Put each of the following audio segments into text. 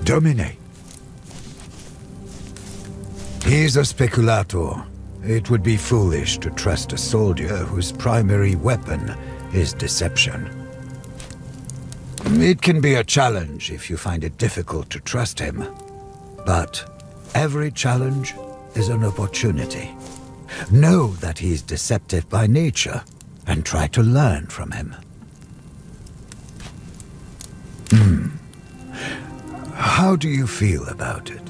Domine. He's a speculator. It would be foolish to trust a soldier whose primary weapon is deception. It can be a challenge if you find it difficult to trust him. But every challenge is an opportunity. Know that he's deceptive by nature, and try to learn from him. How do you feel about it?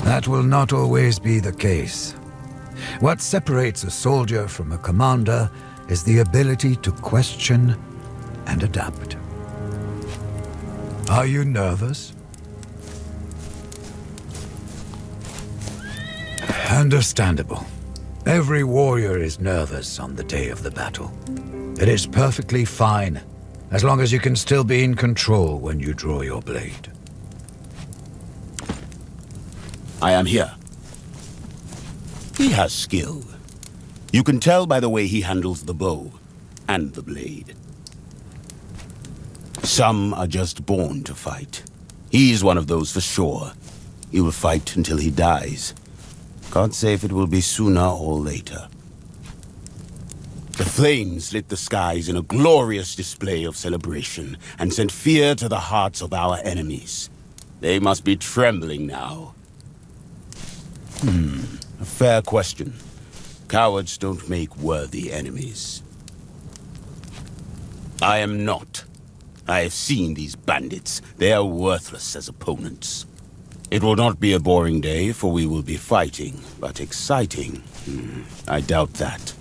That will not always be the case. What separates a soldier from a commander is the ability to question and adapt. Are you nervous? Understandable. Every warrior is nervous on the day of the battle. It is perfectly fine, as long as you can still be in control when you draw your blade. I am here. He has skill. You can tell by the way he handles the bow and the blade. Some are just born to fight. He's one of those for sure. He will fight until he dies. God save it will be sooner or later. The flames lit the skies in a glorious display of celebration and sent fear to the hearts of our enemies. They must be trembling now. A fair question. Cowards don't make worthy enemies. I am not. I have seen these bandits. They are worthless as opponents. It will not be a boring day, for we will be fighting, but exciting. I doubt that.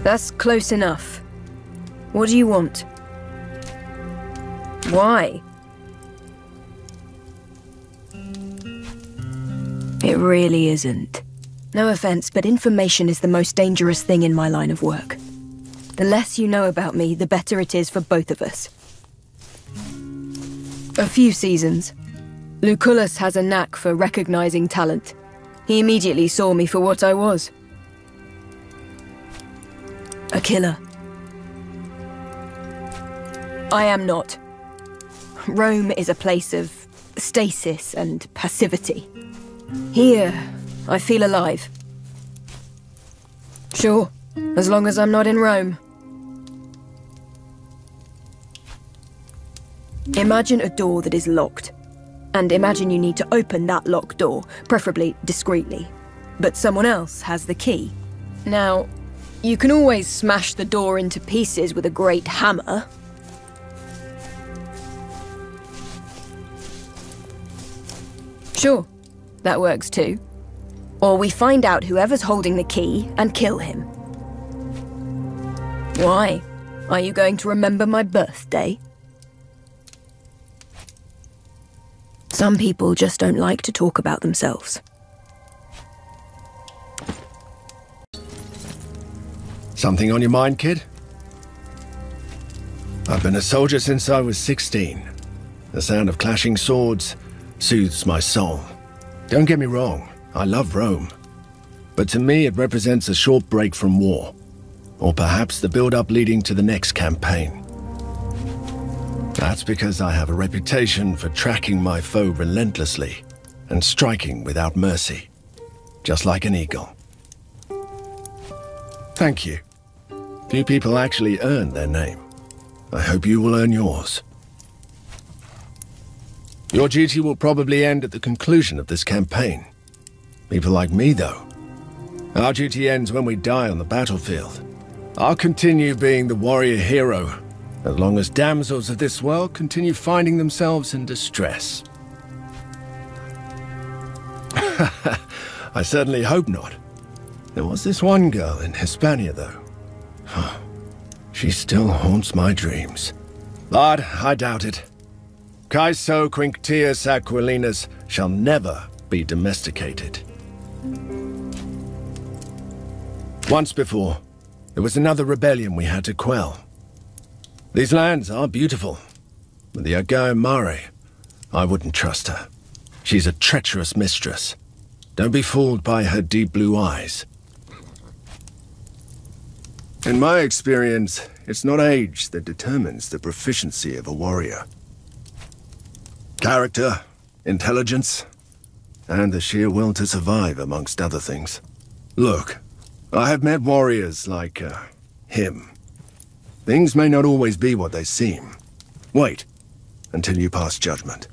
That's close enough. What do you want? Why? It really isn't. No offense, but information is the most dangerous thing in my line of work. The less you know about me, the better it is for both of us. A few seasons. Lucullus has a knack for recognizing talent. He immediately saw me for what I was. A killer. I am not. Rome is a place of stasis and passivity. Here, I feel alive. Sure, as long as I'm not in Rome. Imagine a door that is locked. And imagine you need to open that locked door, preferably discreetly. But someone else has the key. Now, you can always smash the door into pieces with a great hammer. Sure, that works too. Or we find out whoever's holding the key and kill him. Why? Are you going to remember my birthday? Some people just don't like to talk about themselves. Something on your mind, kid? I've been a soldier since I was 16. The sound of clashing swords soothes my soul. Don't get me wrong, I love Rome. But to me it represents a short break from war. Or perhaps the build-up leading to the next campaign. That's because I have a reputation for tracking my foe relentlessly and striking without mercy, just like an eagle. Thank you. Few people actually earn their name. I hope you will earn yours. Your duty will probably end at the conclusion of this campaign. People like me, though, our duty ends when we die on the battlefield. I'll continue being the warrior hero as long as damsels of this world continue finding themselves in distress. I certainly hope not. There was this one girl in Hispania, though. She still haunts my dreams. But I doubt it. Caeso Quinctius Aquilinus shall never be domesticated. Once before, there was another rebellion we had to quell. These lands are beautiful, but the Agae Mare, I wouldn't trust her. She's a treacherous mistress. Don't be fooled by her deep blue eyes. In my experience, it's not age that determines the proficiency of a warrior. Character, intelligence, and the sheer will to survive, amongst other things. Look, I have met warriors like, him. Things may not always be what they seem. Wait until you pass judgment.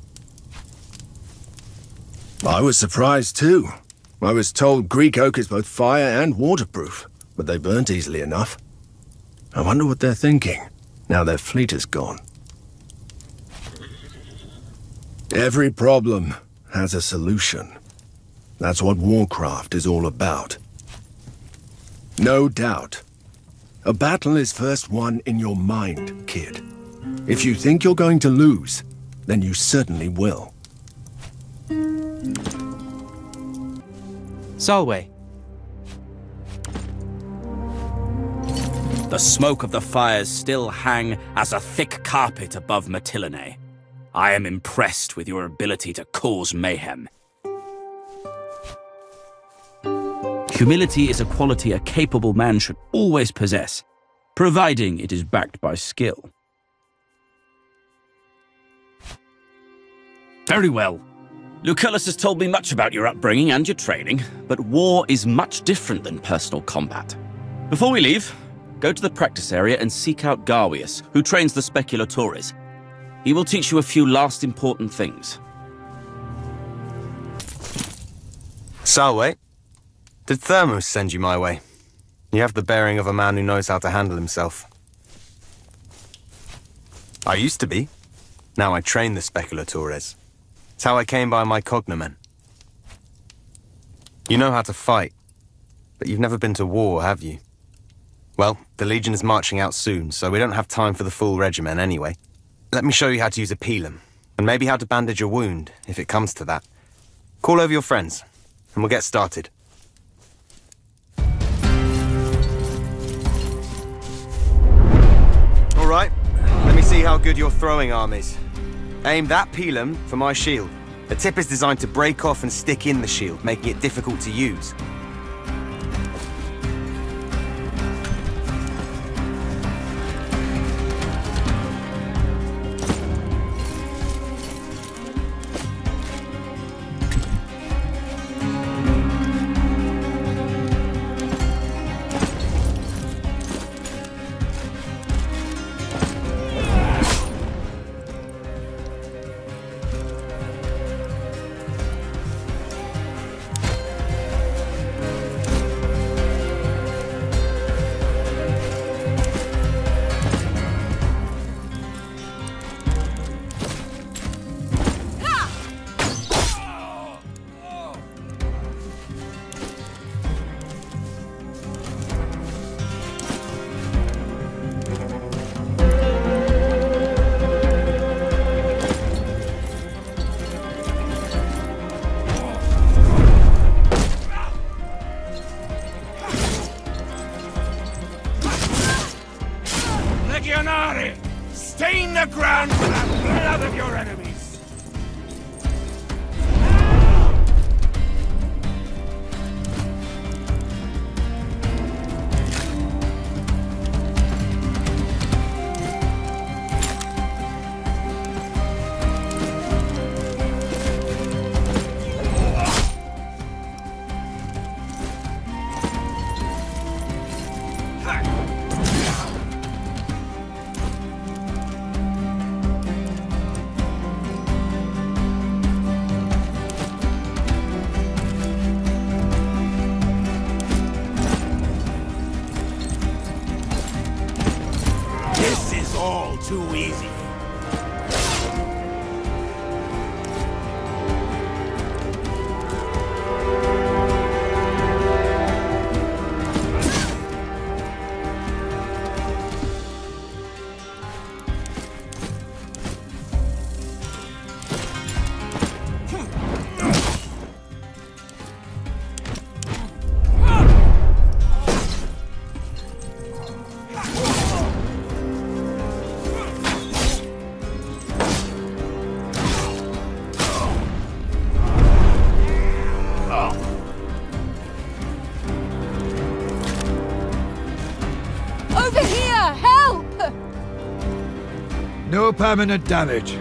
I was surprised too. I was told Greek oak is both fire and waterproof, but they burnt easily enough. I wonder what they're thinking, now their fleet is gone. Every problem has a solution. That's what warcraft is all about. No doubt. A battle is first won in your mind, kid. If you think you're going to lose, then you certainly will. Solway. The smoke of the fires still hang as a thick carpet above Matilene. I am impressed with your ability to cause mayhem. Humility is a quality a capable man should always possess, providing it is backed by skill. Very well. Lucullus has told me much about your upbringing and your training, but war is much different than personal combat. Before we leave, go to the practice area and seek out Garvius, who trains the speculatores. He will teach you a few last important things. Solway, did Thermos send you my way? You have the bearing of a man who knows how to handle himself. I used to be. Now I train the speculatores. It's how I came by my cognomen. You know how to fight, but you've never been to war, have you? Well, the Legion is marching out soon, so we don't have time for the full regimen anyway. Let me show you how to use a pilum, and maybe how to bandage your wound, if it comes to that. Call over your friends, and we'll get started. All right, let me see how good your throwing arm is. Aim that pilum for my shield. The tip is designed to break off and stick in the shield, making it difficult to use. Stain the ground with the blood of your enemies! All too easy. No permanent damage.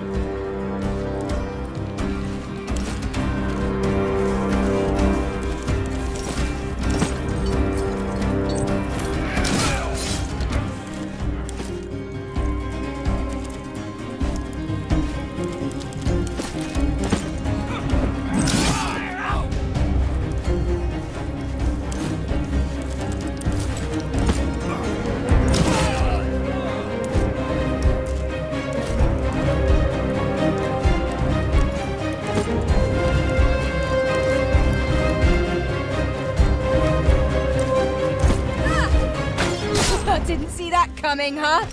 Didn't see that coming, huh?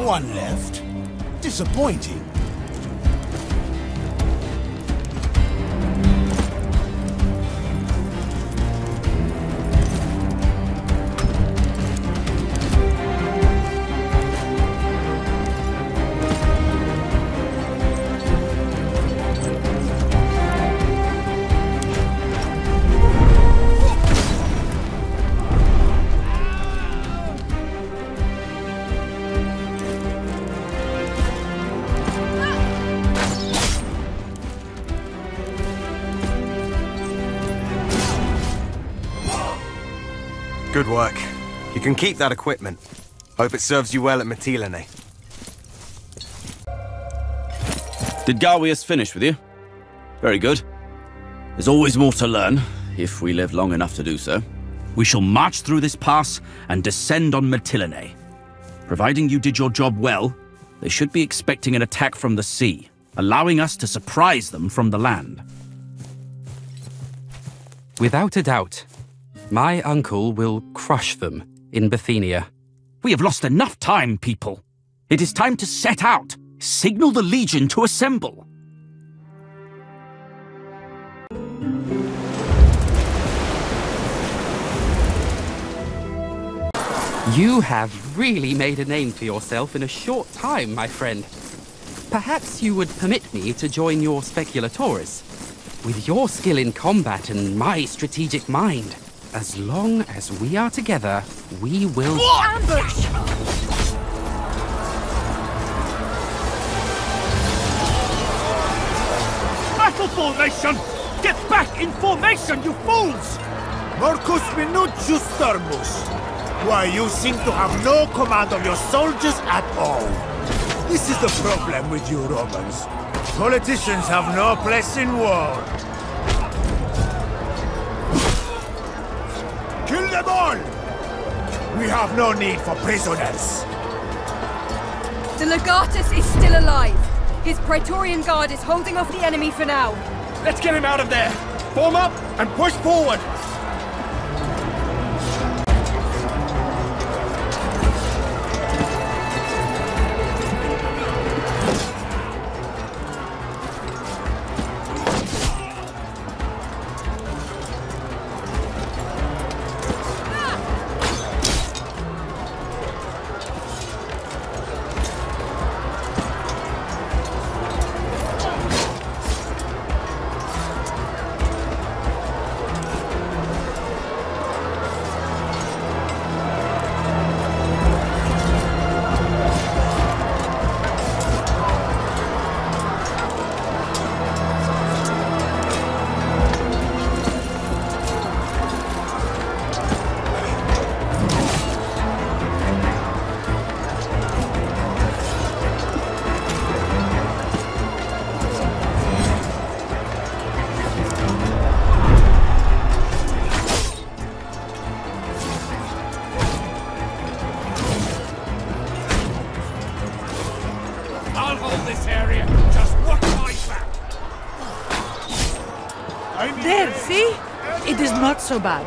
One left. Disappointing. Good work. You can keep that equipment. Hope it serves you well at Mytilene. Did Garwius finish with you? Very good. There's always more to learn, if we live long enough to do so. We shall march through this pass and descend on Mytilene. Providing you did your job well, they should be expecting an attack from the sea, allowing us to surprise them from the land. Without a doubt. My uncle will crush them in Bithynia. We have lost enough time, people. It is time to set out. Signal the Legion to assemble. You have really made a name for yourself in a short time, my friend. Perhaps you would permit me to join your speculatores. With your skill in combat and my strategic mind, as long as we are together, we will... Ambush! Battle formation! Get back in formation, you fools! Morcus minucius dormus. Why, you seem to have no command of your soldiers at all. This is the problem with you Romans. Politicians have no place in war. Kill them all! We have no need for prisoners. The Legatus is still alive. His Praetorian Guard is holding off the enemy for now. Let's get him out of there! Form up and push forward! There, see? It is not so bad.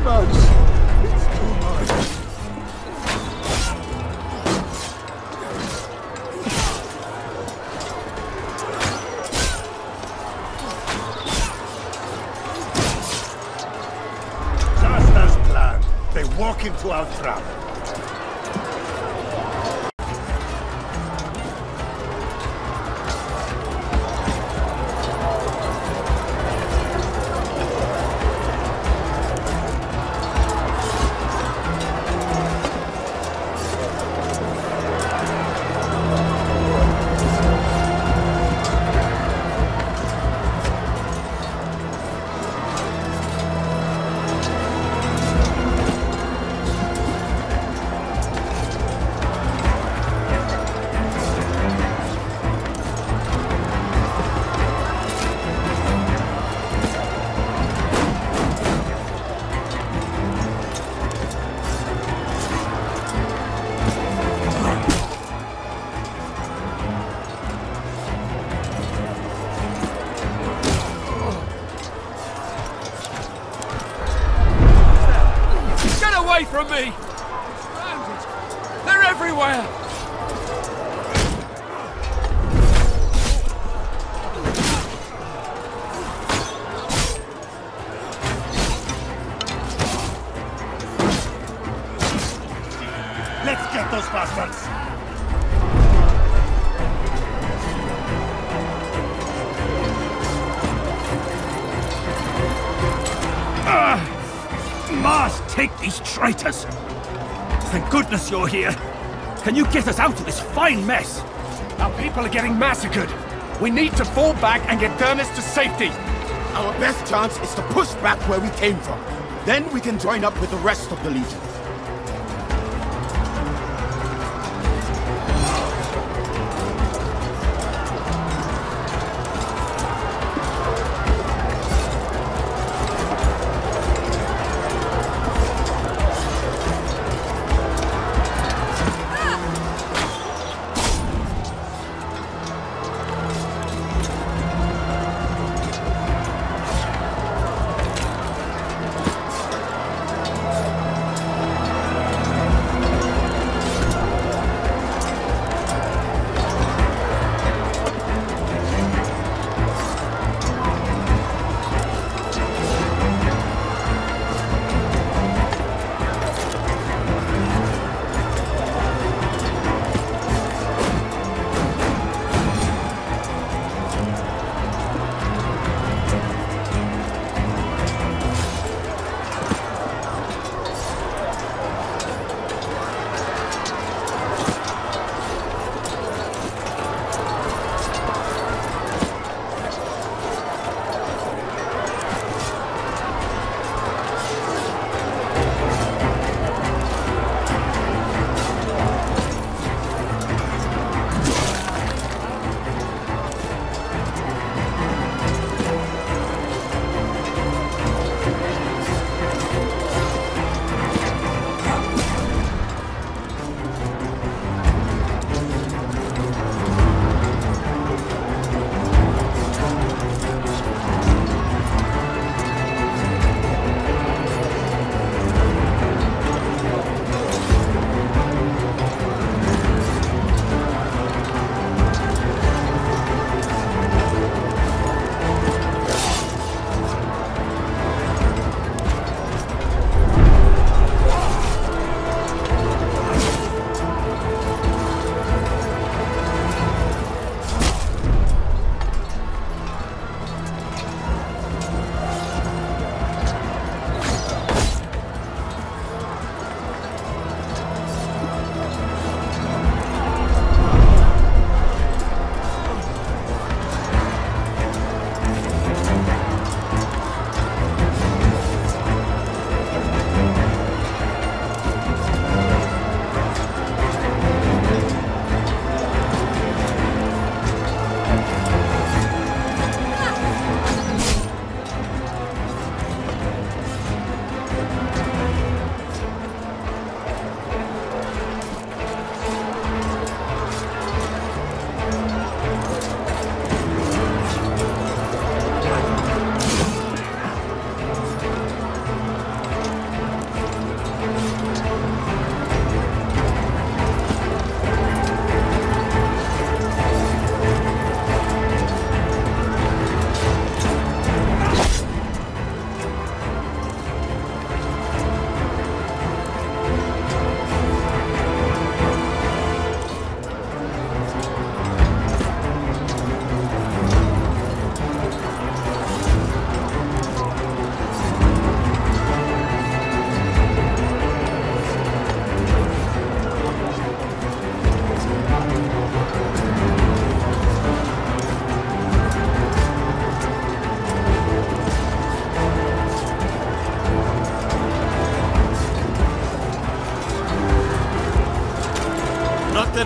much! It's too much! Just as planned. They walk into our trap. From me! They're everywhere! Let's get those bastards! Mars, take these traitors! Thank goodness you're here! Can you get us out of this fine mess? Our people are getting massacred. We need to fall back and get Thermus to safety. Our best chance is to push back where we came from. Then we can join up with the rest of the Legion.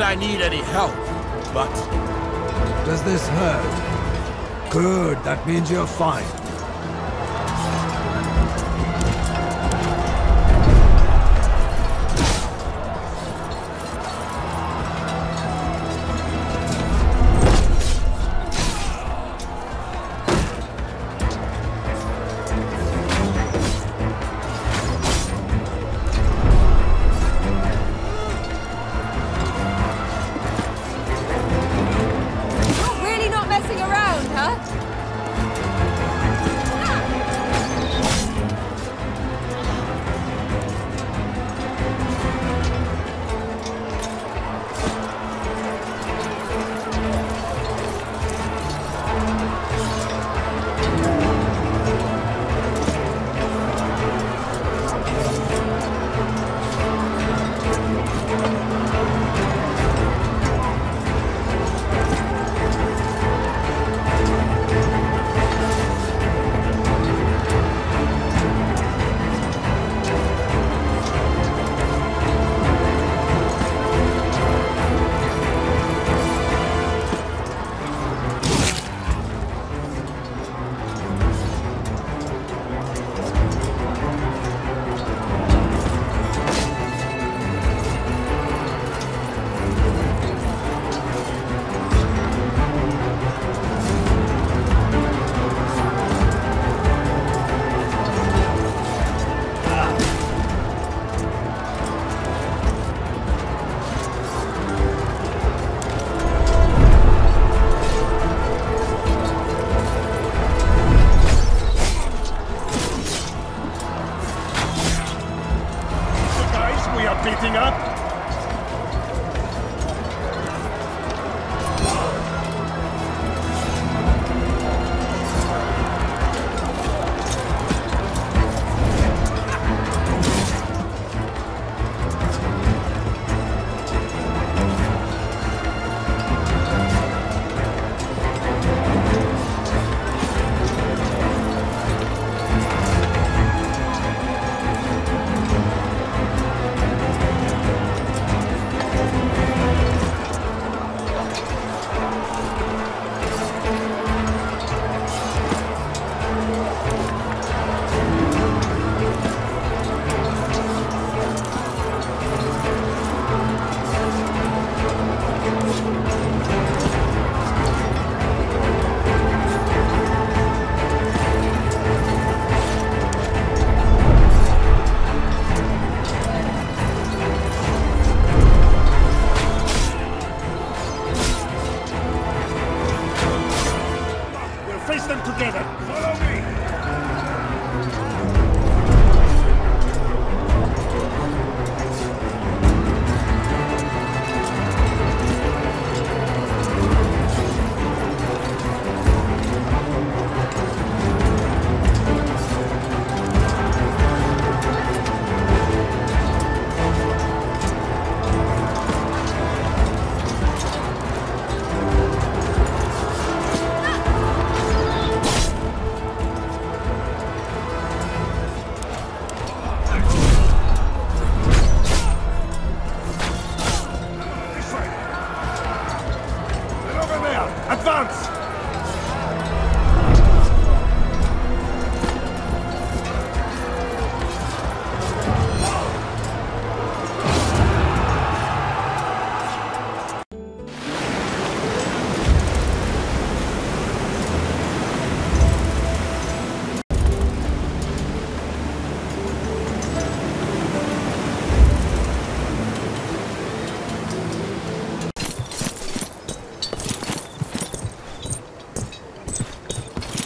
I need any help, but... Does this hurt? Good, that means you're fine.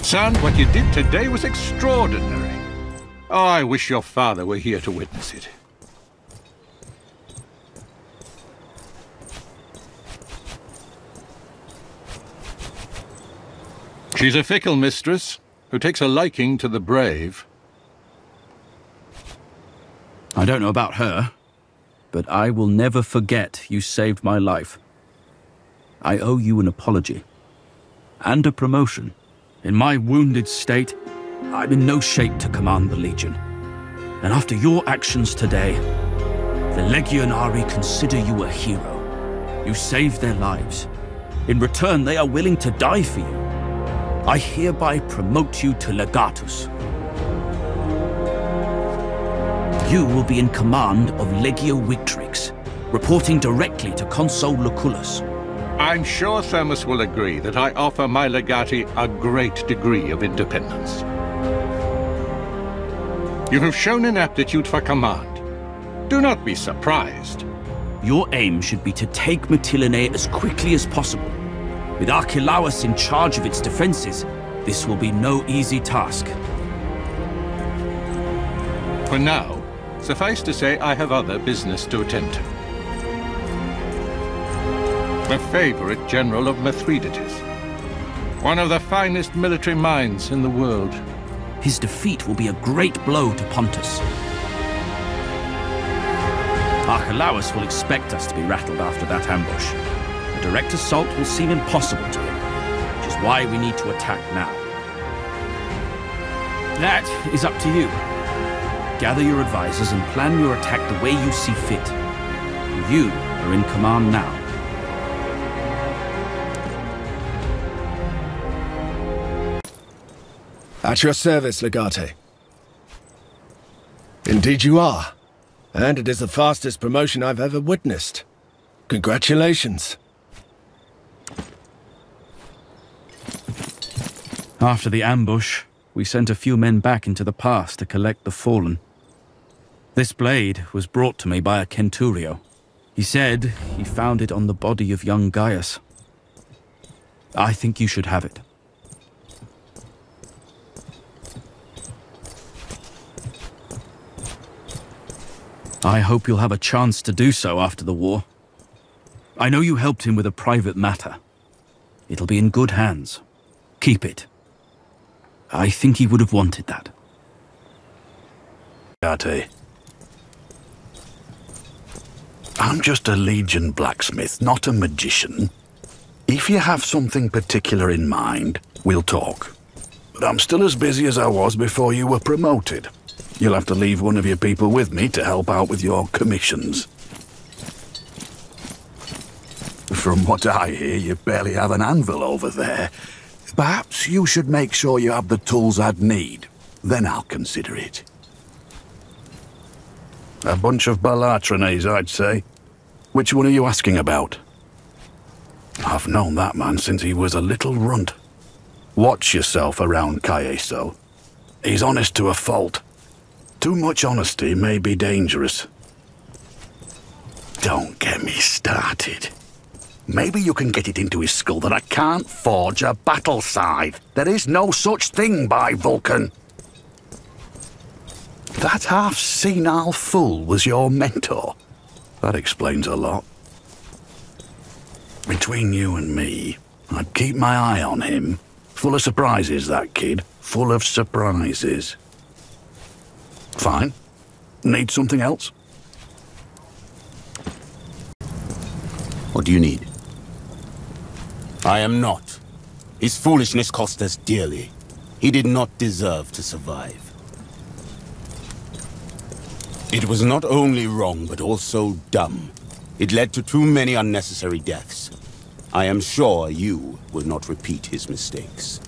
Son, what you did today was extraordinary. Oh, I wish your father were here to witness it. She's a fickle mistress, who takes a liking to the brave. I don't know about her, but I will never forget you saved my life. I owe you an apology. And a promotion. In my wounded state, I'm in no shape to command the Legion. And after your actions today, the Legionari consider you a hero. You saved their lives. In return, they are willing to die for you. I hereby promote you to Legatus. You will be in command of Legio Victrix, reporting directly to Consul Lucullus. I'm sure Thermus will agree that I offer my legati a great degree of independence. You have shown an aptitude for command. Do not be surprised. Your aim should be to take Mytilene as quickly as possible. With Archelaus in charge of its defenses, this will be no easy task. For now, suffice to say I have other business to attend to. The favorite general of Mithridates. One of the finest military minds in the world. His defeat will be a great blow to Pontus. Archelaus will expect us to be rattled after that ambush. A direct assault will seem impossible to him, which is why we need to attack now. That is up to you. Gather your advisors and plan your attack the way you see fit. You are in command now. At your service, Legate. Indeed you are. And it is the fastest promotion I've ever witnessed. Congratulations. After the ambush, we sent a few men back into the pass to collect the fallen. This blade was brought to me by a Centurio. He said he found it on the body of young Gaius. I think you should have it. I hope you'll have a chance to do so after the war. I know you helped him with a private matter. It'll be in good hands. Keep it. I think he would have wanted that. Legate. I'm just a Legion blacksmith, not a magician. If you have something particular in mind, we'll talk. But I'm still as busy as I was before you were promoted. You'll have to leave one of your people with me to help out with your commissions. From what I hear, you barely have an anvil over there. Perhaps you should make sure you have the tools I'd need. Then I'll consider it. A bunch of Balatronés, I'd say. Which one are you asking about? I've known that man since he was a little runt. Watch yourself around Caeso. He's honest to a fault. Too much honesty may be dangerous. Don't get me started. Maybe you can get it into his skull that I can't forge a battle scythe. There is no such thing by Vulcan. That half-senile fool was your mentor. That explains a lot. Between you and me, I'd keep my eye on him. Full of surprises, that kid. Full of surprises. Fine. Need something else? What do you need? I am not. His foolishness cost us dearly. He did not deserve to survive. It was not only wrong, but also dumb. It led to too many unnecessary deaths. I am sure you will not repeat his mistakes.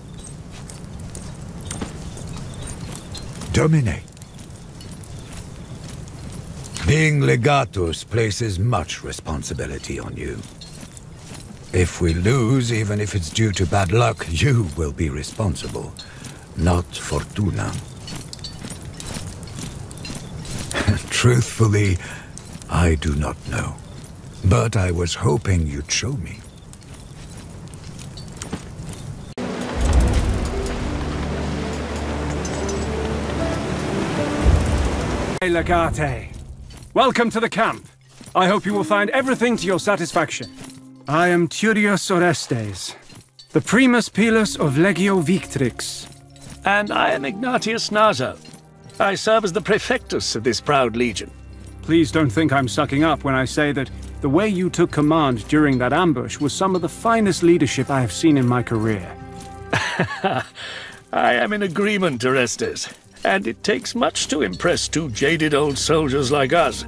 Domine. Being Legatus places much responsibility on you. If we lose, even if it's due to bad luck, you will be responsible, not Fortuna. Truthfully, I do not know. But I was hoping you'd show me. Hey, Legate. Welcome to the camp. I hope you will find everything to your satisfaction. I am Turius Orestes, the Primus Pilus of Legio Victrix. And I am Ignatius Naso. I serve as the Prefectus of this proud legion. Please don't think I'm sucking up when I say that the way you took command during that ambush was some of the finest leadership I have seen in my career. I am in agreement, Orestes. And it takes much to impress two jaded old soldiers like us.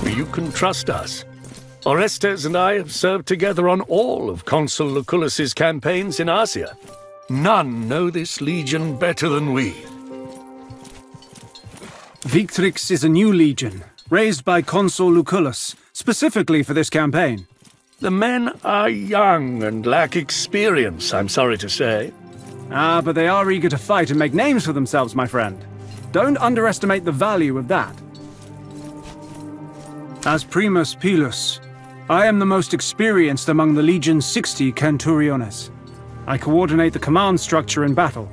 We you can trust us. Orestes and I have served together on all of Consul Lucullus's campaigns in Asia. None know this legion better than we. Victrix is a new legion, raised by Consul Lucullus, specifically for this campaign. The men are young and lack experience, I'm sorry to say. Ah, but they are eager to fight and make names for themselves, my friend. Don't underestimate the value of that. As Primus Pilus, I am the most experienced among the Legion's 60 Centuriones. I coordinate the command structure in battle,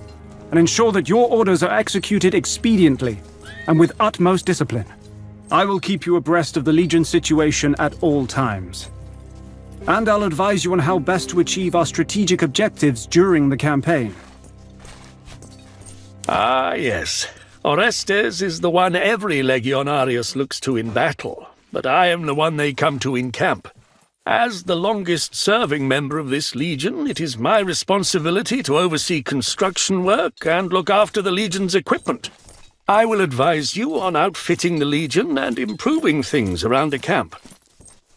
and ensure that your orders are executed expediently and with utmost discipline. I will keep you abreast of the Legion's situation at all times. And I'll advise you on how best to achieve our strategic objectives during the campaign. Ah, yes. Orestes is the one every Legionarius looks to in battle, but I am the one they come to in camp. As the longest-serving member of this Legion, it is my responsibility to oversee construction work and look after the Legion's equipment. I will advise you on outfitting the Legion and improving things around the camp.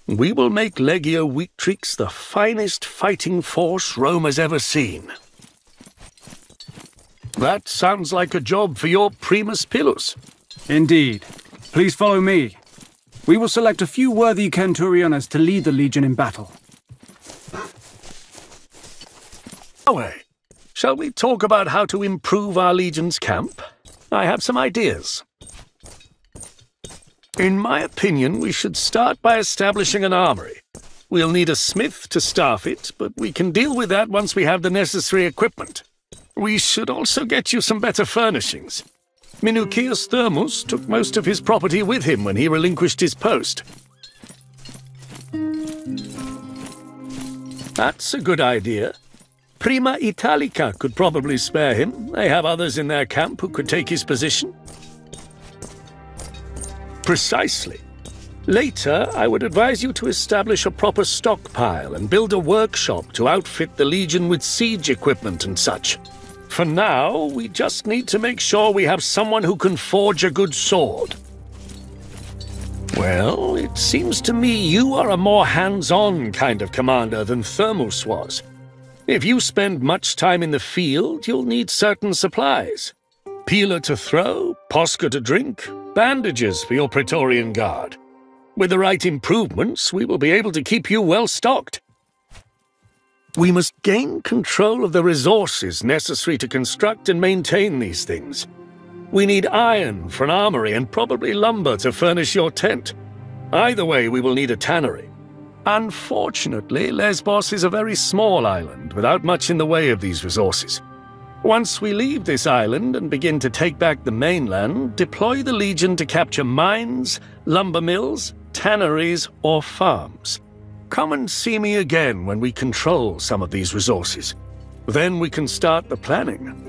We will make Legio Victrix the finest fighting force Rome has ever seen. That sounds like a job for your Primus Pilus. Indeed. Please follow me. We will select a few worthy Centuriones to lead the Legion in battle. Away. Shall we talk about how to improve our Legion's camp? I have some ideas. In my opinion, we should start by establishing an armory. We'll need a smith to staff it, but we can deal with that once we have the necessary equipment. We should also get you some better furnishings. Minucius Thermus took most of his property with him when he relinquished his post. That's a good idea. Prima Italica could probably spare him. They have others in their camp who could take his position. Precisely. Later, I would advise you to establish a proper stockpile and build a workshop to outfit the Legion with siege equipment and such. For now, we just need to make sure we have someone who can forge a good sword. Well, it seems to me you are a more hands-on kind of commander than Thermus was. If you spend much time in the field, you'll need certain supplies. Peeler to throw, posca to drink, bandages for your Praetorian Guard. With the right improvements, we will be able to keep you well stocked. We must gain control of the resources necessary to construct and maintain these things. We need iron for an armory and probably lumber to furnish your tent. Either way, we will need a tannery. Unfortunately, Lesbos is a very small island without much in the way of these resources. Once we leave this island and begin to take back the mainland, deploy the Legion to capture mines, lumber mills, tanneries, or farms. Come and see me again when we control some of these resources. Then we can start the planning.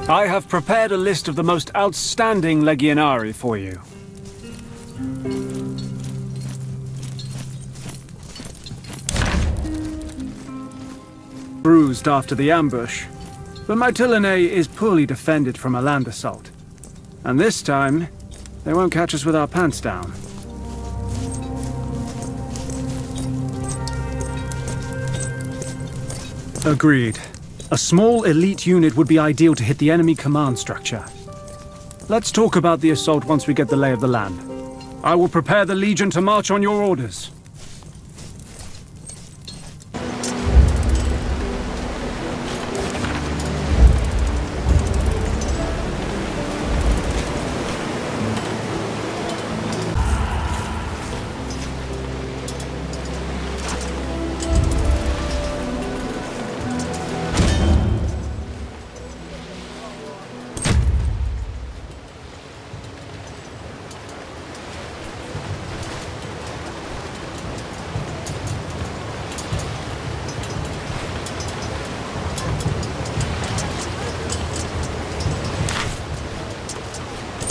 I have prepared a list of the most outstanding Legionari for you. Bruised after the ambush, but Mytilene is poorly defended from a land assault. And this time, they won't catch us with our pants down. Agreed. A small elite unit would be ideal to hit the enemy command structure. Let's talk about the assault once we get the lay of the land. I will prepare the Legion to march on your orders.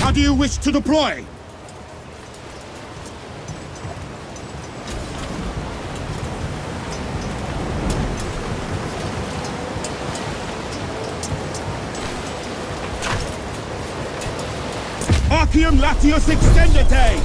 How do you wish to deploy? Requiem Latius Extendite!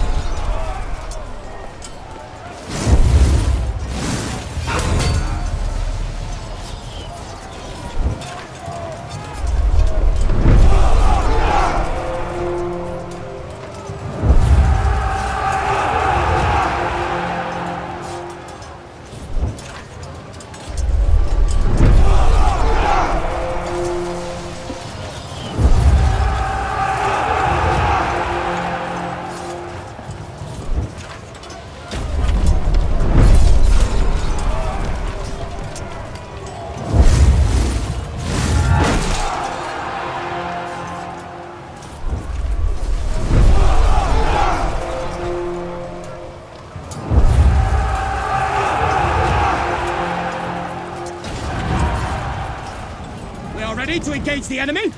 To engage the enemy?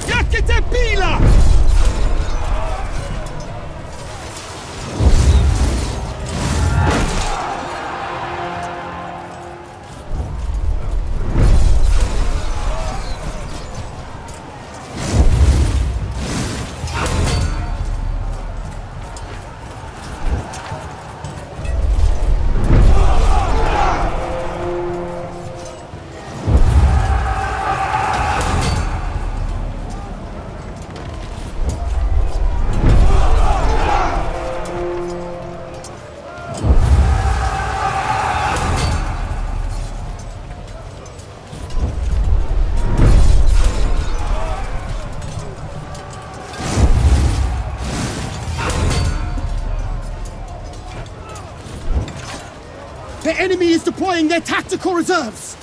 Yakete pila! The enemy is deploying their tactical reserves!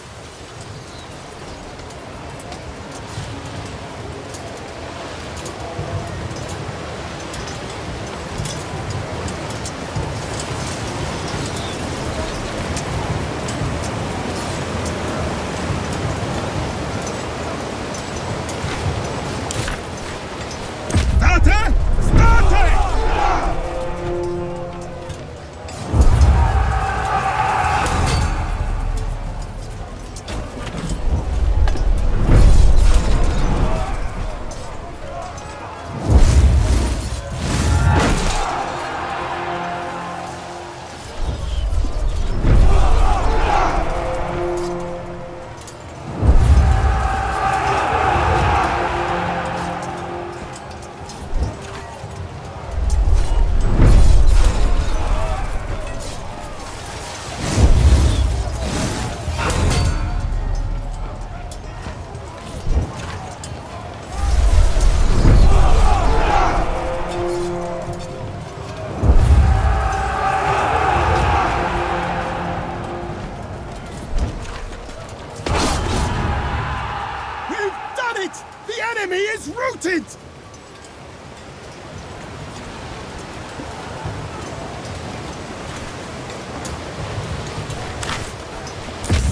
Routed!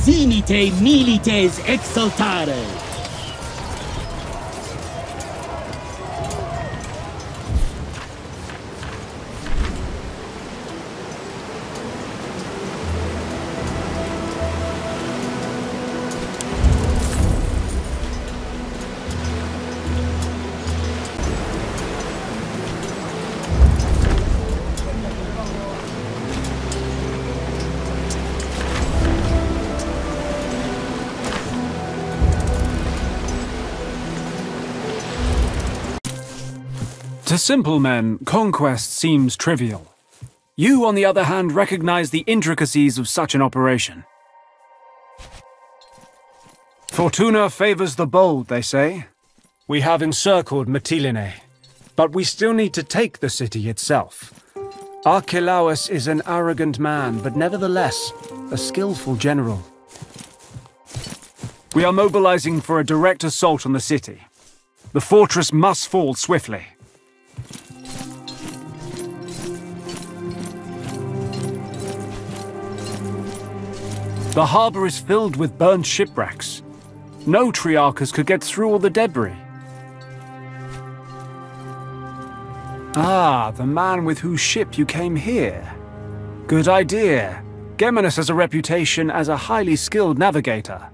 Sinite milites exaltare! To simple men, conquest seems trivial. You, on the other hand, recognize the intricacies of such an operation. Fortuna favors the bold, they say. We have encircled Mytilene, but we still need to take the city itself. Archelaus is an arrogant man, but nevertheless, a skillful general. We are mobilizing for a direct assault on the city. The fortress must fall swiftly. The harbor is filled with burned shipwrecks. No triarchs could get through all the debris. Ah, the man with whose ship you came here. Good idea. Geminus has a reputation as a highly skilled navigator.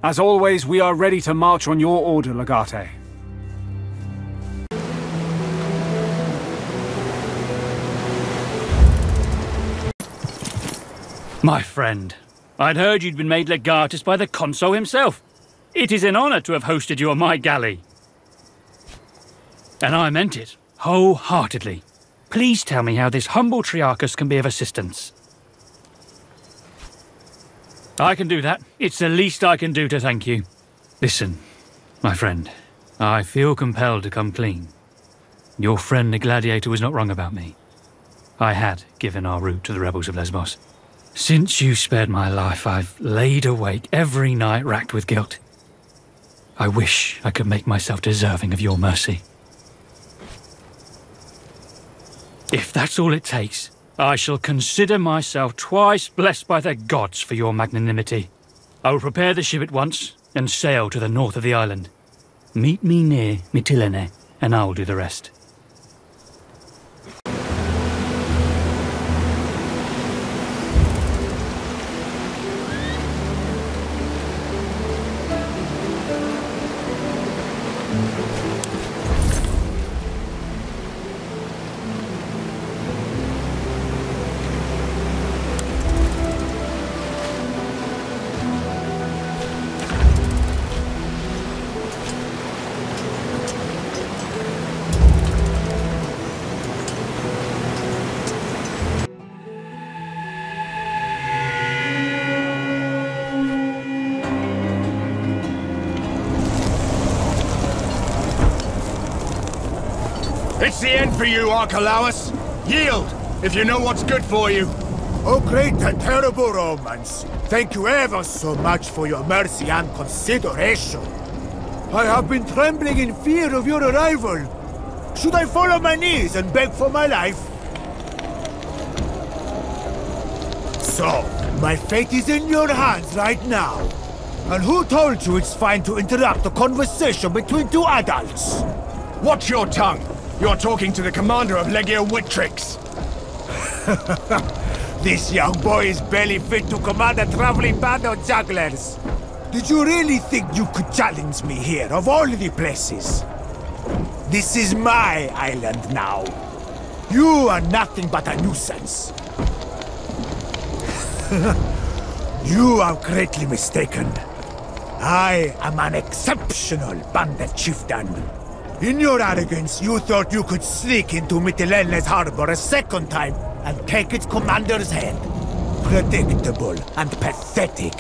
As always, we are ready to march on your order, Legate. My friend, I'd heard you'd been made Legatus by the consul himself. It is an honor to have hosted you on my galley. And I meant it, wholeheartedly. Please tell me how this humble Triarchus can be of assistance. I can do that. It's the least I can do to thank you. Listen, my friend, I feel compelled to come clean. Your friend the gladiator was not wrong about me. I had given our route to the rebels of Lesbos. Since you spared my life, I've laid awake every night racked with guilt. I wish I could make myself deserving of your mercy. If that's all it takes, I shall consider myself twice blessed by the gods for your magnanimity. I will prepare the ship at once and sail to the north of the island. Meet me near Mytilene, and I'll do the rest. It's the end for you, Archelaus. Yield, if you know what's good for you. Oh, great and terrible Romans, thank you ever so much for your mercy and consideration. I have been trembling in fear of your arrival. Should I fall on my knees and beg for my life? So, my fate is in your hands right now. And who told you it's fine to interrupt a conversation between two adults? Watch your tongue! You're talking to the commander of Legio Victrix. This young boy is barely fit to command a traveling band of jugglers. Did you really think you could challenge me here, of all the places? This is my island now. You are nothing but a nuisance. You are greatly mistaken. I am an exceptional bandit chieftain. In your arrogance, you thought you could sneak into Mytilene's harbor a second time and take its commander's head. Predictable and pathetic.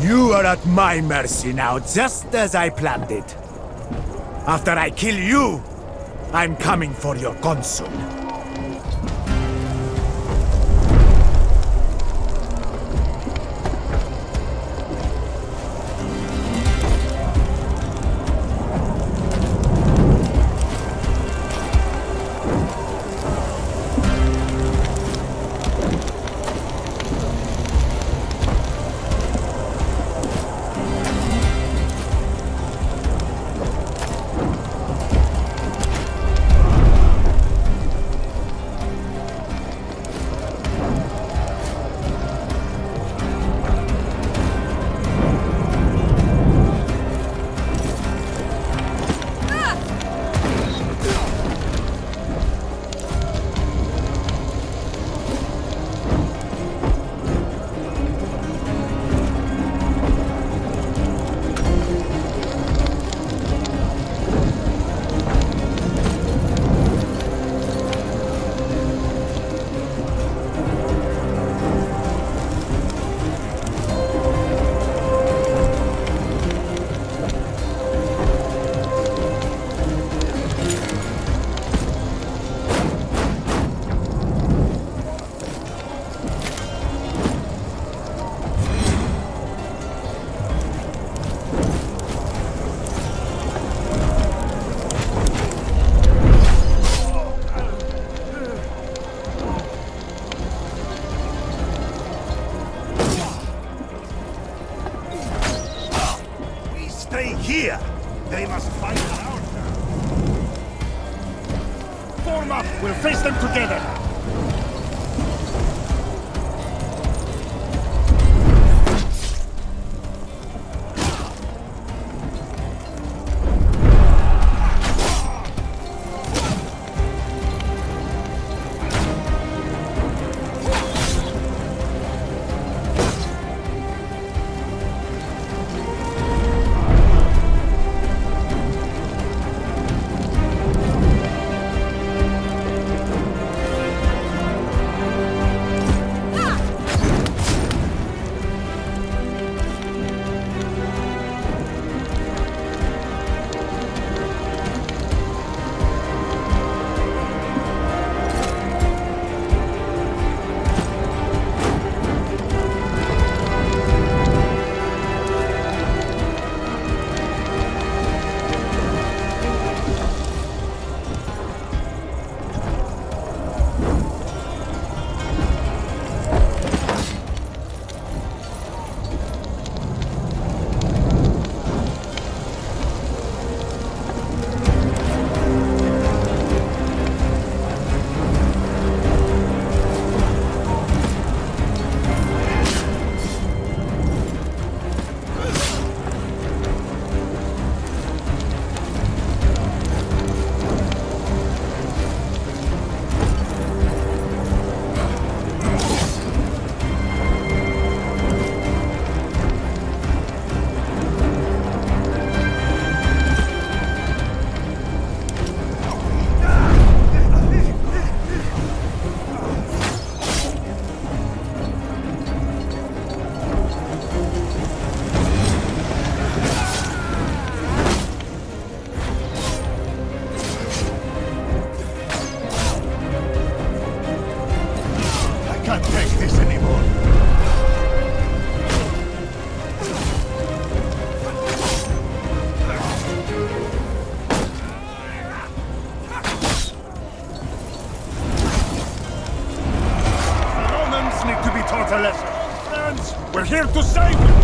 You are at my mercy now, just as I planned it. After I kill you, I'm coming for your consul. Here! They must fight out now. Form up! We'll face them together! here to save you!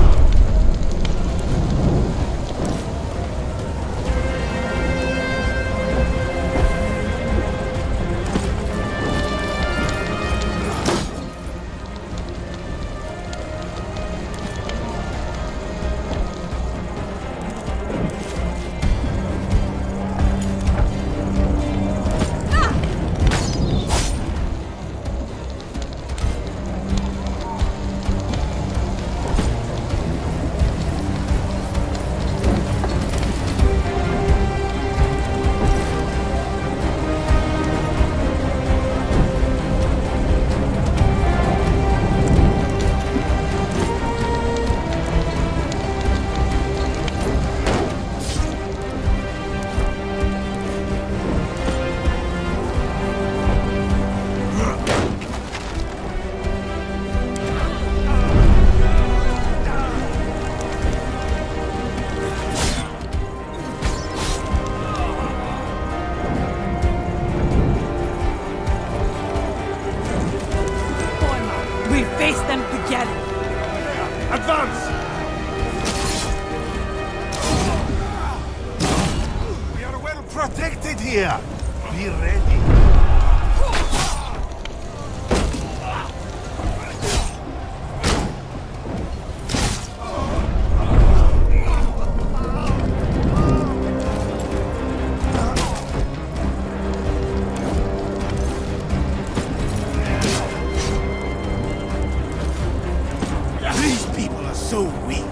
Here! Be ready! These people are so weak!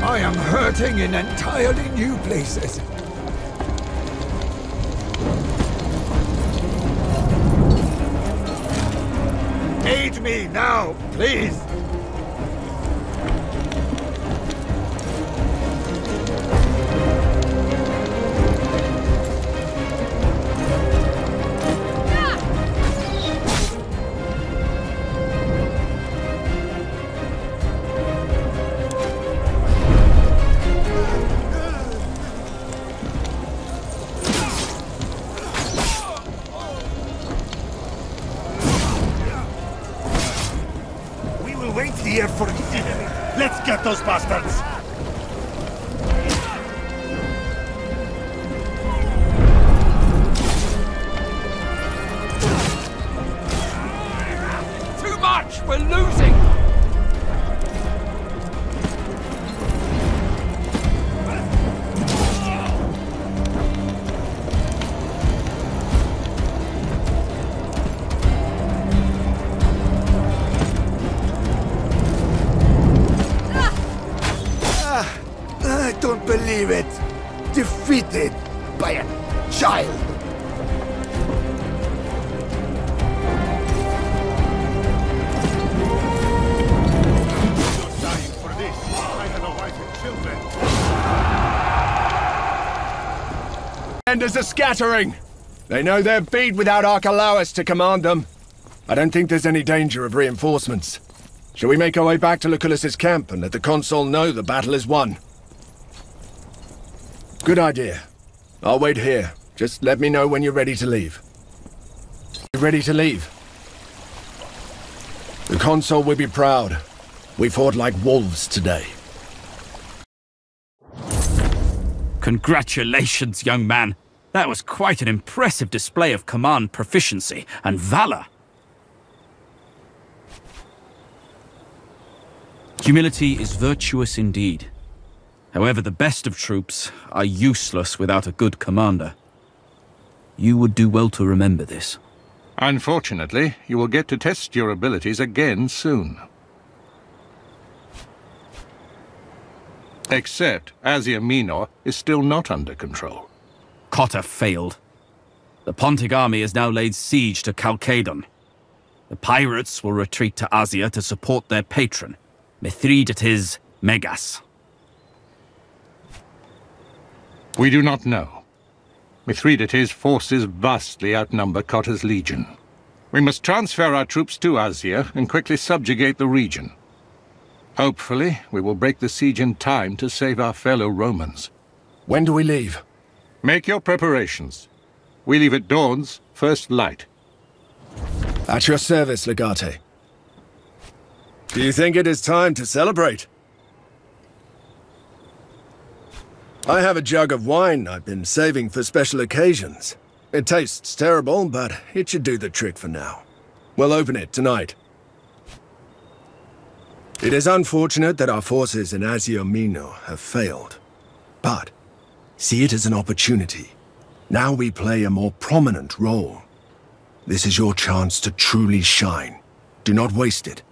I am hurting in entirely new places. Aid me now, please! Wait here for the enemy. Let's get those bastards! Too much! We're losing! I don't believe it! Defeated by a child! Dying for this. I have a wife and children. And there's a scattering! They know they're beat without Archelaus to command them. I don't think there's any danger of reinforcements. Shall we make our way back to Lucullus's camp and let the consul know the battle is won? Good idea. I'll wait here. Just let me know when you're ready to leave. You ready to leave? The consul will be proud. We fought like wolves today. Congratulations, young man. That was quite an impressive display of command proficiency and valor. Humility is virtuous indeed. However, the best of troops are useless without a good commander. You would do well to remember this. Unfortunately, you will get to test your abilities again soon. Except Asia Minor is still not under control. Cotta failed. The Pontic army has now laid siege to Chalcedon. The pirates will retreat to Asia to support their patron, Mithridates Megas. We do not know. Mithridates' forces vastly outnumber Cotta's legion. We must transfer our troops to Asia and quickly subjugate the region. Hopefully, we will break the siege in time to save our fellow Romans. When do we leave? Make your preparations. We leave at dawn's first light. At your service, Legate. Do you think it is time to celebrate? I have a jug of wine I've been saving for special occasions. It tastes terrible, but it should do the trick for now. We'll open it tonight. It is unfortunate that our forces in Asio Mino have failed. But see it as an opportunity. Now we play a more prominent role. This is your chance to truly shine. Do not waste it.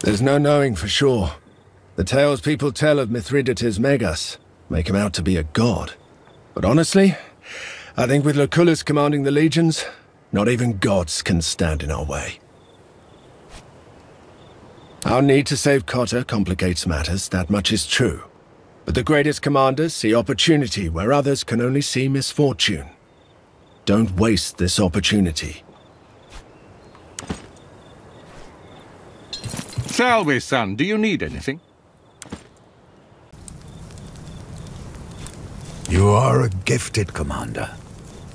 There's no knowing for sure. The tales people tell of Mithridates Megas make him out to be a god. But honestly, I think with Lucullus commanding the legions, not even gods can stand in our way. Our need to save Cotta complicates matters, that much is true. But the greatest commanders see opportunity where others can only see misfortune. Don't waste this opportunity. Salve, son. Do you need anything? You are a gifted commander.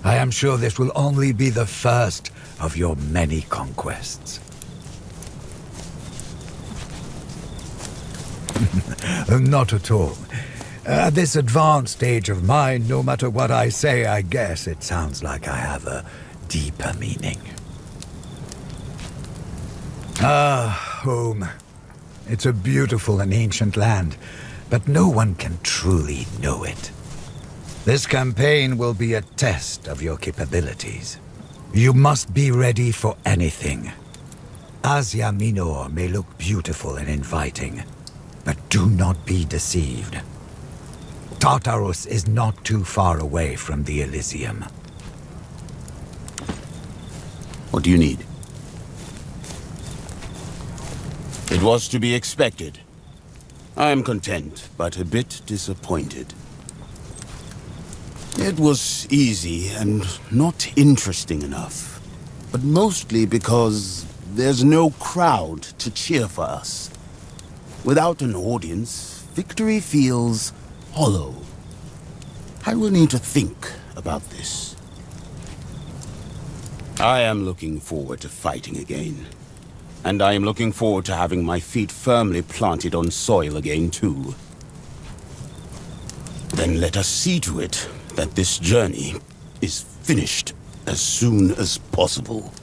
I am sure this will only be the first of your many conquests. Not at all. At this advanced stage of mine, no matter what I say, I guess it sounds like I have a deeper meaning. Ah, home. It's a beautiful and ancient land, but no one can truly know it. This campaign will be a test of your capabilities. You must be ready for anything. Asia Minor may look beautiful and inviting, but do not be deceived. Tartarus is not too far away from the Elysium. What do you need? It was to be expected. I am content, but a bit disappointed. It was easy and not interesting enough, but mostly because there's no crowd to cheer for us. Without an audience, victory feels hollow. I will need to think about this. I am looking forward to fighting again. And I am looking forward to having my feet firmly planted on soil again, too. Then let us see to it that this journey is finished as soon as possible.